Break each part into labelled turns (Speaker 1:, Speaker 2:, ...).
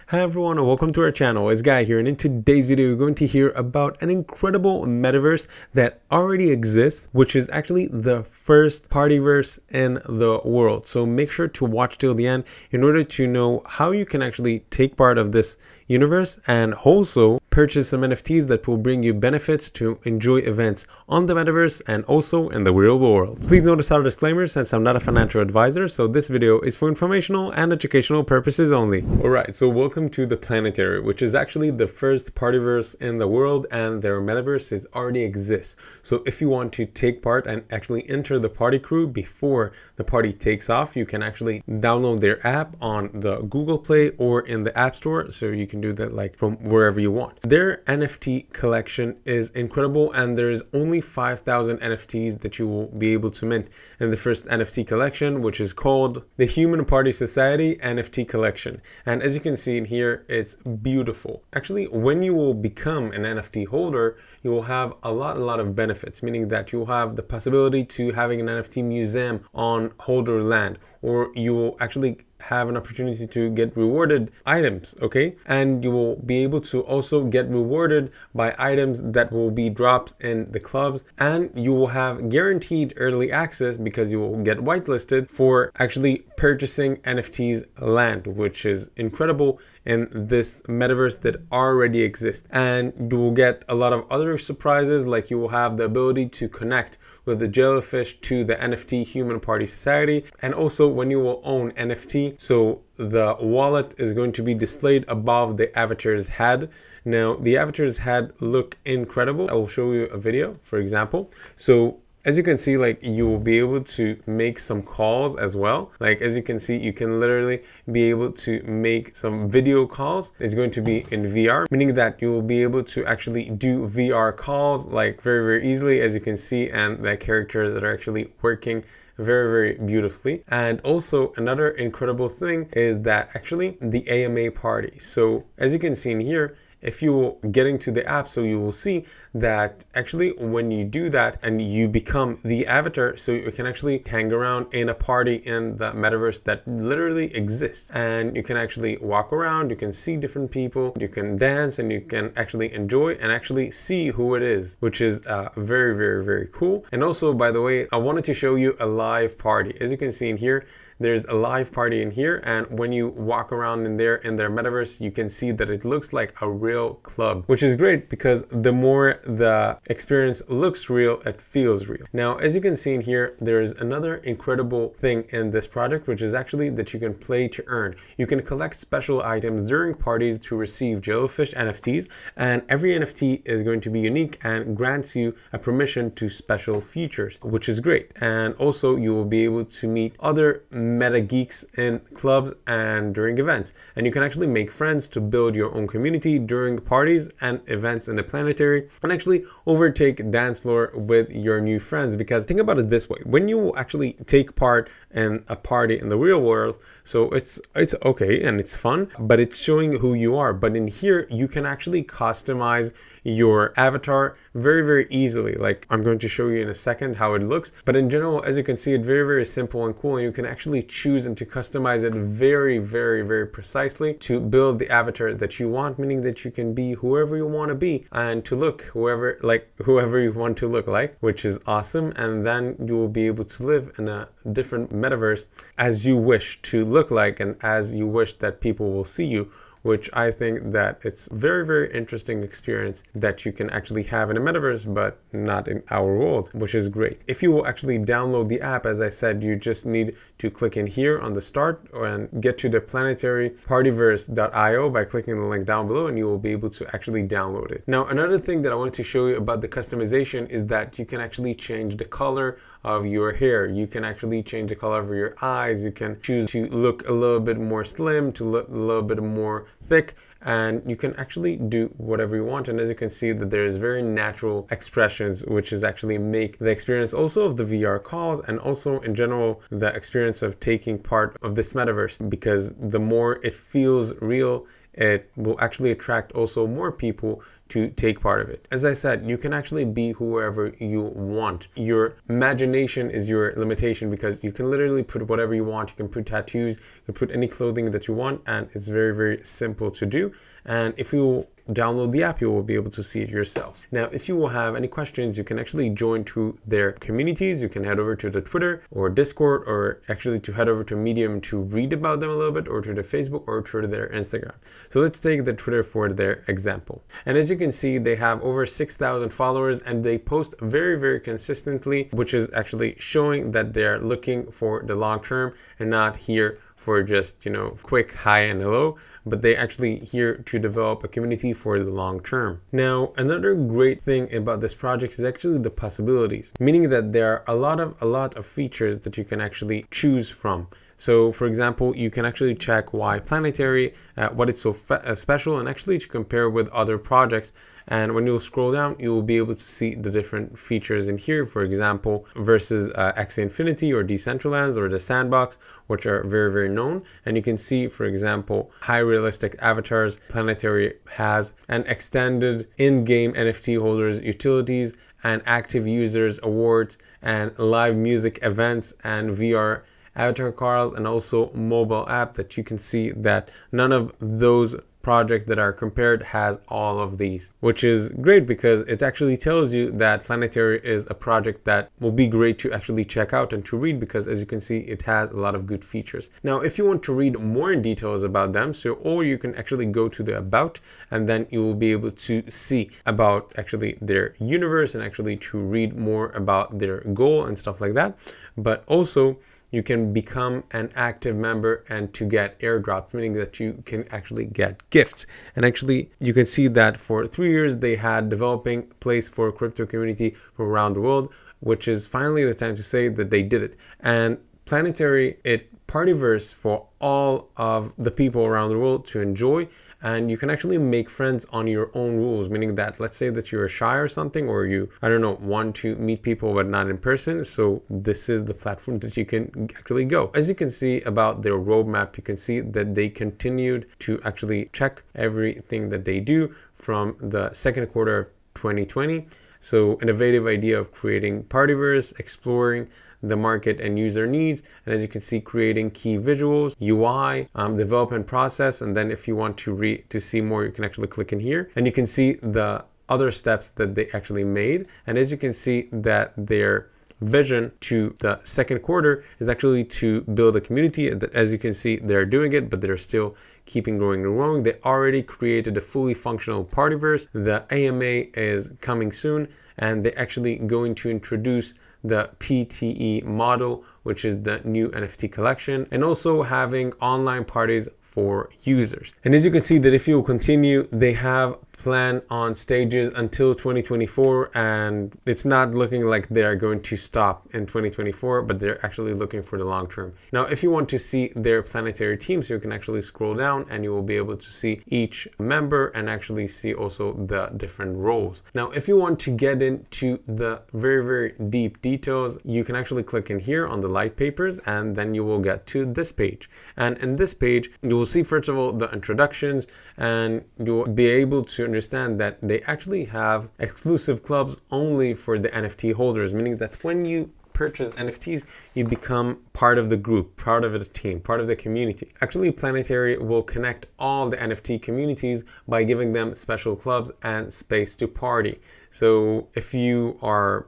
Speaker 1: Hi everyone and welcome to our channel. It's Guy here, and in today's video we're going to hear about an incredible metaverse that already exists, which is actually the first partyverse in the world. So make sure to watch till the end in order to know how you can actually take part of this universe and also purchase some NFTs that will bring you benefits to enjoy events on the metaverse and also in the real world. Please notice our disclaimer since I'm not a financial advisor, so this video is for informational and educational purposes only. Alright, so welcome to the Planetary, which is actually the first partyverse in the world, and their metaverse already exists. So if you want to take part and actually enter the party crew before the party takes off, you can actually download their app on the Google Play or in the App Store, so you can do that like from wherever you want. Their NFT collection is incredible, and there's only 5,000 NFTs that you will be able to mint in the first NFT collection, which is called the Human Party Society NFT collection. And as you can see in here, it's beautiful. Actually, when you will become an NFT holder, you will have a lot of benefits, meaning that you will have the possibility to having an NFT museum on holder land, or you will actually have an opportunity to get rewarded items, okay? And you will be able to also get rewarded by items that will be dropped in the clubs, and you will have guaranteed early access because you will get whitelisted for actually purchasing NFTs land, which is incredible in this metaverse that already exists. And you will get a lot of other surprises, like you will have the ability to connect with the jellyfish to the NFT Human Party Society, and also when you will own NFT, so the wallet is going to be displayed above the avatar's head. Now the avatar's head look incredible. I will show you a video, for example. So as you can see, like, you will be able to make some calls as well. Like, as you can see, you can literally be able to make some video calls. It's going to be in VR, meaning that you will be able to actually do VR calls like very easily, as you can see, and the characters that are actually working very beautifully. And also another incredible thing is that actually the AMA party. So as you can see in here, if you will get into the app, so you will see that actually when you do that and you become the avatar, so you can actually hang around in a party in the metaverse that literally exists, and you can actually walk around, you can see different people, you can dance, and you can actually enjoy and actually see who it is, which is very cool. And also, by the way, I wanted to show you a live party. As you can see in here, there's a live party in here, and when you walk around in their metaverse, you can see that it looks like a real club, which is great because the more the experience looks real, it feels real. Now, as you can see in here, there's another incredible thing in this project, which is actually that you can play to earn. You can collect special items during parties to receive jellyfish NFTs, and every NFT is going to be unique and grants you a permission to special features, which is great. And also you will be able to meet other meta geeks in clubs and during events, and you can actually make friends to build your own community during parties and events in the Planetary, and actually overtake dance floor with your new friends. Because think about it this way, when you actually take part in a party in the real world, so it's okay and it's fun, but it's showing who you are. But in here, you can actually customize your avatar very easily. Like, I'm going to show you in a second how it looks, but in general, as you can see, it's very simple and cool, and you can actually choose and to customize it very precisely to build the avatar that you want, meaning that you can be whoever you want to be and to look whoever you want to look like, which is awesome. And then you will be able to live in a different metaverse as you wish to look like and as you wish that people will see you, which I think that it's very interesting experience that you can actually have in a metaverse, but not in our world, which is great. If you will actually download the app, as I said, you just need to click in here on the start and get to the Planetary Partyverse.io by clicking the link down below, and you will be able to actually download it. Now, another thing that I wanted to show you about the customization is that you can actually change the color of your hair. You can actually change the color of your eyes. You can choose to look a little bit more slim, to look a little bit more thick, and you can actually do whatever you want. And as you can see, that there's very natural expressions, which is actually make the experience also of the VR calls and also in general the experience of taking part of this metaverse, because the more it feels real, it will actually attract also more people to take part of it. As I said, you can actually be whoever you want. Your imagination is your limitation because you can literally put whatever you want. You can put tattoos, you can put any clothing that you want, and it's very, very simple to do. And if you download the app, you will be able to see it yourself. Now, if you will have any questions, you can actually join to their communities. You can head over to the Twitter or Discord, or actually to head over to Medium to read about them a little bit, or to the Facebook, or to their Instagram. So let's take the Twitter for their example. And as you can see, they have over 6,000 followers and they post very, very consistently, which is actually showing that they're looking for the long term and not here for just, quick high and low, but they actually here to develop a community for the long term. Now, another great thing about this project is actually the possibilities, meaning that there are a lot of features that you can actually choose from. So for example, you can actually check why Planetary, what it's so special, and actually to compare with other projects. And when you scroll down, you will be able to see the different features in here, for example, versus Axie Infinity or Decentraland or the Sandbox, which are very, very known. And you can see, for example, high realistic avatars. Planetary has an extended in-game NFT holders utilities and active users awards and live music events and VR avatar cards, and also mobile app that you can see that none of those projects that are compared has all of these, which is great because it actually tells you that Planetary is a project that will be great to actually check out and to read, because as you can see, it has a lot of good features. Now, if you want to read more in details about them, or you can actually go to the about, and then you will be able to see about actually their universe and actually to read more about their goal and stuff like that. But also, you can become an active member and to get airdrops, meaning that you can actually get gifts. And actually, you can see that for 3 years, they had developing place for crypto community from around the world, which is finally the time to say that they did it. And Planetary, it partyverse for all of the people around the world to enjoy. And you can actually make friends on your own rules, meaning that let's say that you're shy or something, or you, want to meet people but not in person. So this is the platform that you can actually go. As you can see about their roadmap, you can see that they continued to actually check everything that they do from the second quarter of 2020. So innovative idea of creating partyverse, exploring the market and user needs, and as you can see, creating key visuals, UI, development process, and then if you want to see more, you can actually click in here and you can see the other steps that they actually made. And as you can see that their vision to the second quarter is actually to build a community. As you can see, they're doing it, but they're still keeping going and growing. They already created a fully functional partyverse. The AMA is coming soon, and they're actually going to introduce the PTE model, which is the new NFT collection, and also having online parties for users. And as you can see that if you continue, they have plan on stages until 2024, and it's not looking like they are going to stop in 2024, but they're actually looking for the long term. Now, if you want to see their Planetary teams, you can actually scroll down and you will be able to see each member and actually see also the different roles. Now, if you want to get into the very, very deep details, you can actually click in here on the light papers, and then you will get to this page. And in this page, you will see, first of all, the introductions, and you'll be able to understand that they actually have exclusive clubs only for the NFT holders, meaning that when you purchase NFTs, you become part of the group, part of the team, part of the community. Actually, Planetary will connect all the NFT communities by giving them special clubs and space to party. So if you are,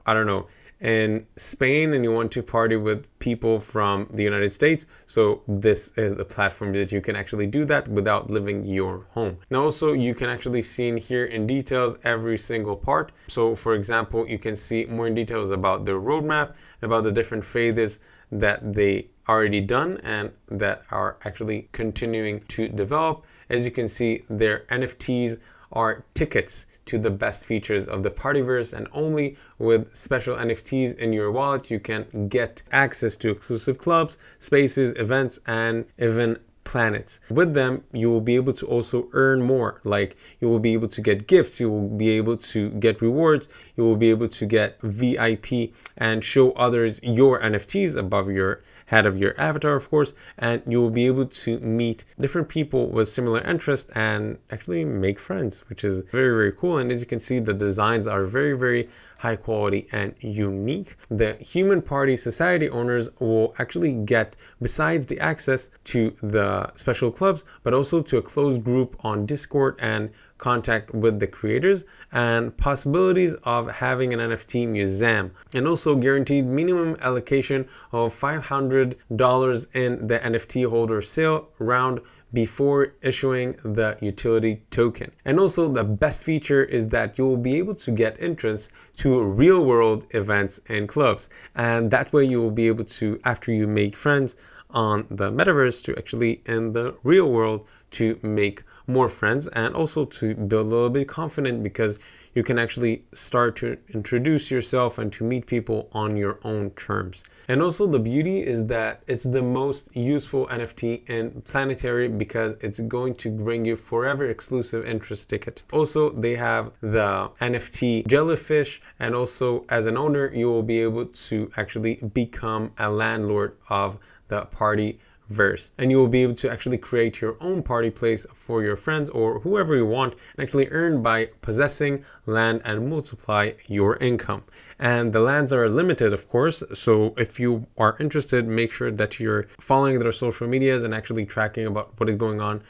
Speaker 1: in Spain and you want to party with people from the United States, so this is a platform that you can actually do that without leaving your home. Now also, you can actually see in here in details every single part. So for example, you can see more in details about their roadmap, about the different phases that they already done and that are actually continuing to develop. As you can see, their NFTs are tickets to the best features of the Partyverse, and only with special NFTs in your wallet you can get access to exclusive clubs, spaces, events, and even planets. With them, you will be able to also earn more. Like, you will be able to get gifts, you will be able to get rewards, you will be able to get VIP and show others your NFTs above your head of your avatar, of course, and you will be able to meet different people with similar interests and actually make friends, which is very, very cool. And as you can see, the designs are very, very high quality and unique. The Human Party Society owners will actually get, besides the access to the special clubs, but also to a closed group on Discord and contact with the creators and possibilities of having an NFT museum, and also guaranteed minimum allocation of $500 in the NFT holder sale round before issuing the utility token. And also the best feature is that you will be able to get entrance to real world events and clubs, and that way you will be able to, after you make friends on the metaverse, to actually in the real world to make more friends and also to build a little bit confident, because you can actually start to introduce yourself and to meet people on your own terms. And also the beauty is that it's the most useful NFT in Planetary because it's going to bring you forever exclusive interest ticket. Also, they have the NFT jellyfish, and also as an owner, you will be able to actually become a landlord of the party verse, and you will be able to actually create your own party place for your friends or whoever you want and actually earn by possessing land and multiply your income. And the lands are limited, of course, so if you are interested, make sure that you're following their social medias and actually tracking about what is going on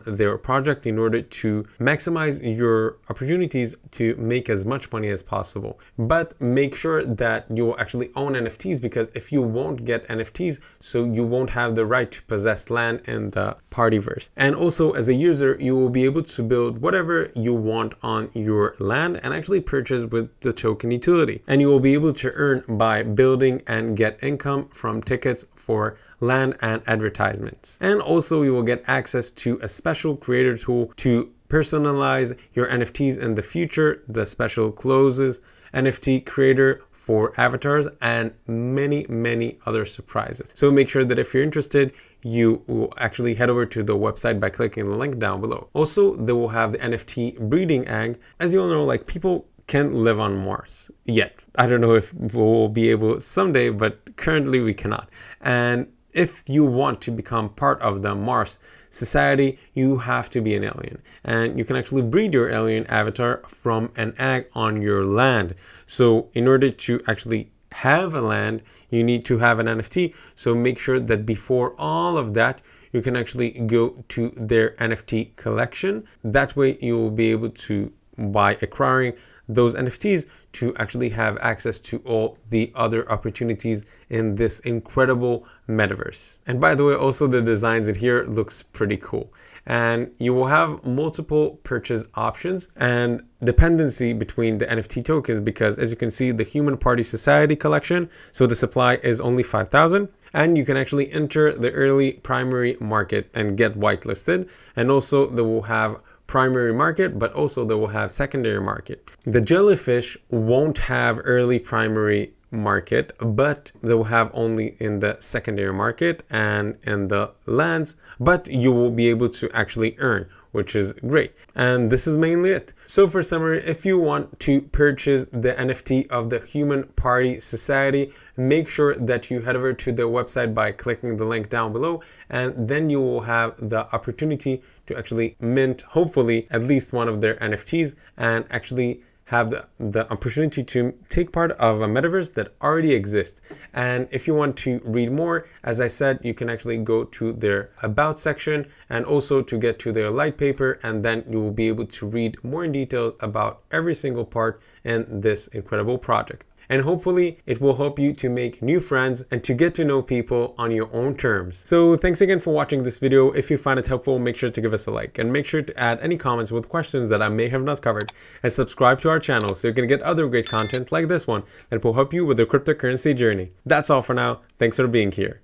Speaker 1: their project in order to maximize your opportunities to make as much money as possible. But make sure that you will actually own NFTs, because if you won't get NFTs, so you won't have the right to possess land in the Partyverse. And also as a user, you will be able to build whatever you want on your land and actually purchase with the token utility. And you will be able to earn by building and get income from tickets for land and advertisements. And also you will get access to a special creator tool to personalize your NFTs in the future, the special closes, NFT creator for avatars, and many other surprises. So make sure that if you're interested, you will actually head over to the website by clicking the link down below. Also, they will have the NFT breeding egg. As you all know, like, people can't live on Mars yet. I don't know if we'll be able someday, but currently we cannot. And if you want to become part of the Mars Society, you have to be an alien, and you can actually breed your alien avatar from an egg on your land. So in order to actually have a land, you need to have an NFT. So make sure that before all of that, you can actually go to their NFT collection. That way you will be able to, by acquiring those NFTs, to actually have access to all the other opportunities in this incredible metaverse. And by the way, also the designs in here looks pretty cool. And you will have multiple purchase options and dependency between the NFT tokens, because as you can see, the Human Party Society collection, so the supply is only 5,000. And you can actually enter the early primary market and get whitelisted. And also they will have primary market, but also they will have secondary market. The jellyfish won't have early primary market, but they will have only in the secondary market and in the lands, but you will be able to actually earn, which is great. And this is mainly it. So for summary, if you want to purchase the NFT of the Human Party Society, make sure that you head over to their website by clicking the link down below, and then you will have the opportunity to actually mint, hopefully, at least one of their NFTs and actually have the opportunity to take part of a metaverse that already exists. And if you want to read more, as I said, you can actually go to their about section and also to get to their light paper, and then you will be able to read more in details about every single part in this incredible project. And hopefully it will help you to make new friends and to get to know people on your own terms. So thanks again for watching this video. If you find it helpful, make sure to give us a like and make sure to add any comments with questions that I may have not covered, and subscribe to our channel so you can get other great content like this one that will help you with the cryptocurrency journey. That's all for now. Thanks for being here.